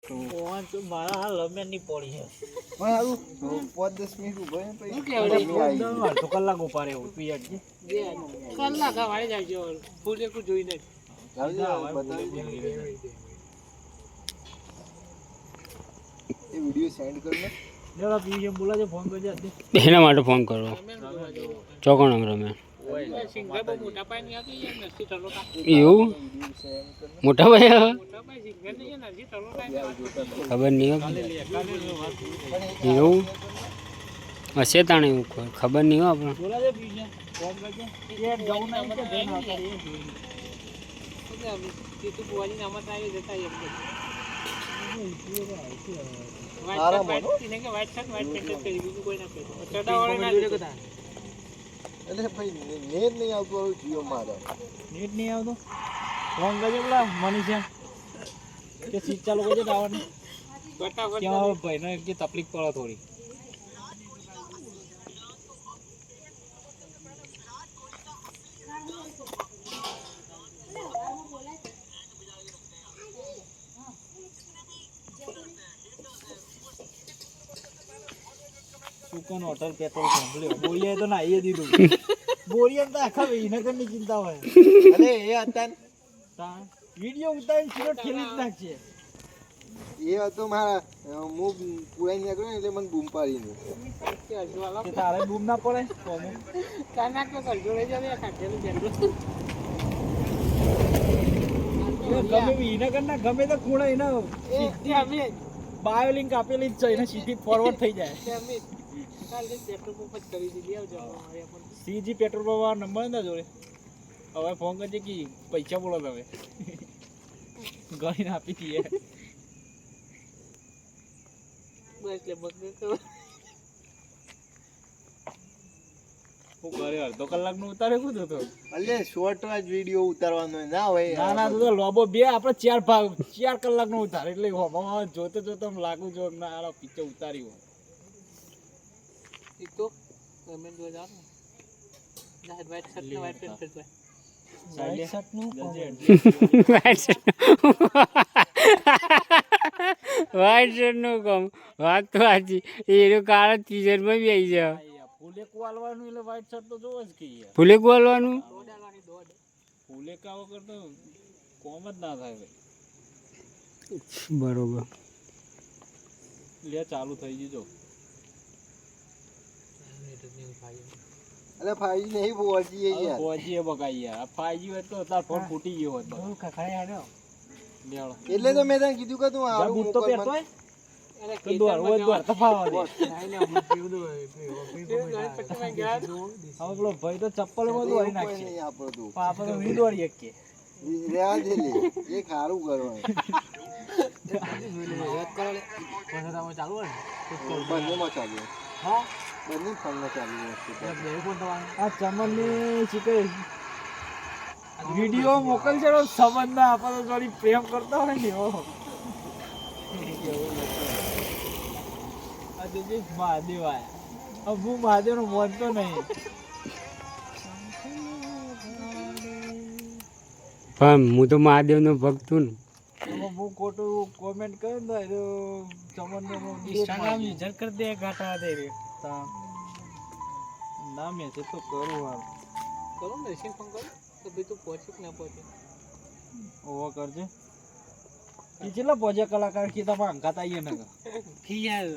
phone તો મારા હાલ લમેન ની પડી છે પણ હારું 5-10 મિનિટ ઉભો રહે પછી અડધો કલાક ઉભા રહેવું તું યાર કલાક વાળી જાય ફૂલ એક જોઈને એ વિડિયો સેન્ડ કર ને જરા પીએમ બોલાજો ફોન કરજે એના માટે ફોન કરો ચોકણ રમે સિંગર બહુ મોટા પાય નહીં આપી યાર નસી ટલોટા એવું મોટા ભાઈ હવે મોટા પાય સિંગર નહીં નસી ટલોટા ખબર નહીં એવું હશે તાણે એવું કોઈ ખબર નહીં હો આપણે બોલાજો પીએમ ફોન કરજે એ જવું ના કે દેન આવતા એ તો બોવાની નામત આવી જતા એમ સારા વાઈટ શર્ટ વાઈટ પેન્ટ કરી બીજું કોઈ ના કર્યું ચડાવાળા ના જોડે કદા એટલે ભાઈ નેટ નહીં આવતું હવે જીઓ મારા નેટ નહીં આવતો ફોન કરજે પેલા મનીષા કે સીટ ચાલુ કરજે ટાવરની ફટાફટ ત્યાં ભાઈનો એક તકલીફ પડે થોડી સુકન હોટલ પેટ્રોલ સાંભળ્યો બોરિયા તો નાઈએ દીધું બોરિયા તો આખા વિનગરની ચિંતા હોય અરે એ હતા વિડીયો ઉતારી સીધો ઠેલી જ નાખશે એ હતો મારા હું પુરાઈ નીકળ્યો ને એટલે મને બૂમ પાડી ને કે તારે બૂમ ના પડે કાના કે કરજો લઈ જાવ કાઢેલું જેટલું ગમે વિનગર ના ગમે તો ખૂણા એના એ અમે બાયોલિંક આપેલી જ છે એને સીધી ફોરવર્ડ થઈ જાય અમે કાલે પેટ્રોલ પંપ જ કરી દીધી આવજો અમારે પણ સીજી પેટ્રોલ પંપ નંબર ના જોડે હવે ફોન કરજે કે પૈસા બોલો તમે ગણીને આપી દઈએ બસ લે બગડે તો હું કરે અડધો કલાક નું ઉતારે શું થતો અલે શોર્ટ જ વિડિયો ઉતારવાનો ના હોય ના ના તો લોબો બે આપણે 4 કલાક નું ઉતારે એટલે જોતે જોતે લાગુ જો ના આરો પિક્ચર ઉતાર્યું એ તો ગમે દો જાવ ને વાઈટ શર્ટ ને વાઈટ પેન્ટ પહેરતો વાઈટ શર્ટ નું વાઈટ શર્ટ નું કામ વાત તો સાચી એનું કારણ ટીશર્ટ માં બી આવી જાય ફૂલેક વાળવાનું એટલે વાઈટ શર્ટ તો જોવો જ કે યાર ફૂલેક વાળવાનું દોડાવાની દોડ ફૂલેક વગર તો કોમ જ ના થાય બરોબર લે ચાલુ થઈ ગયું જો અલે 5G નહીં પહોંચી યાર પહોંચીએ બગાઈ યાર 5G હોય તો તાર ફોન ફૂટી ગયો હોત બસ ખખડાઈ આવ્યો લેવડો એટલે તો મેં તને કીધું કે તું આવું બૂટ તો પહેરતો હોય તો દોર હોય દોર તફાવા દે હવે પેલો ભાઈ તો ચપ્પલ માં દોરી નાખશે નહીં આપણો તું પાપા તો નહીં દોરી શકે રેવા દે લે એ ખારું કરવાનું ચાલુ હોય બંનેમાં ચાલુ હા બંને ફોનમાં ચાલુ આ ચમનની શીખે વિડીયો મોકલશે તો સંબંધ આપણો જોડી પ્રેમ કરતા હોય ને એવો આ દેજી મહાદેવ આયા હું મહાદેવનો માનતો નહીં પણ હું તો મહાદેવનો ભક્ત છું ને હું ખોટું કોમેન્ટ કર્યું ને તો ચમનનો ઇન્સ્ટાગ્રામ યુઝર કર દે ઘાટા દે રે ના મેસેજ તો કરું હાલ કરું ને સિંહ ફોન કરું તો ભાઈ તું પહોંચી કે ના પહોંચે ઓવા કરજે ઈ કેટલા પહોંચ્યા કલાકાર કીધા અંકાત આવીએ ને યાર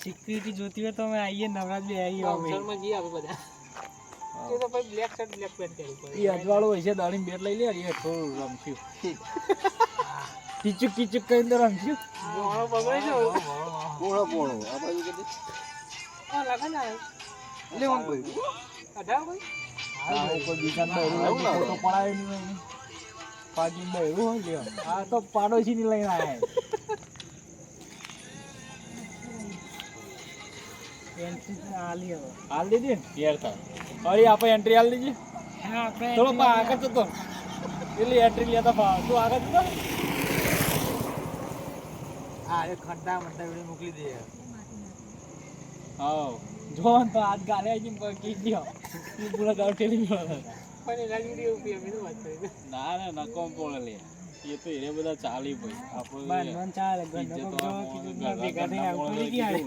સિક્યુરિટી જોતી હોય તો અમે આવીએ નવરાજ બે આવીએ ઓફિસરમાં જઈએ આપણે બધા એ તો ભાઈ બ્લેક શર્ટ બ્લેક પેન્ટ પહેરવું પડે ઈ અજવાળો હોય છે દાડી બેટ લઈ લે એ થોડું રમશું કીચુક કીચુક કરીને તો રમશું મોણો બગડે છે પોણો આ બાજુ કે આ લાગે ને લે ઓન ભાઈ 18 ભાઈ હા કોઈ બીજા બહેરું ફોટો પડાય નહીં પાજી બહેરું હોય લ્યો આ તો પાડોશી ની લઈને આયા હાલ દીધી ને યાર થાય અરે આપણે એન્ટ્રી હાલ દીધી હા આપણે થોડો આગળ જતો એટલી એન્ટ્રી લેતા ભાવ તું આગળ જતો આ એ ખડ્ડા મડ્ડા વિડિયો મોકલી દે હા જો તો આજ ગાલે આવી કી ગયો ઈ પૂરા ગાવ ઠેલી ગયો પણ એના વિડિયો ઉપર અમે વાત કરી ના ના ના કોમ પોળે લે એ તો એને બધા ચાલી ભાઈ આપણે બાંધવાનું ચાલે ઘરનો કોક જો કીધું ના ભેગા થઈને આવતું નહીં કે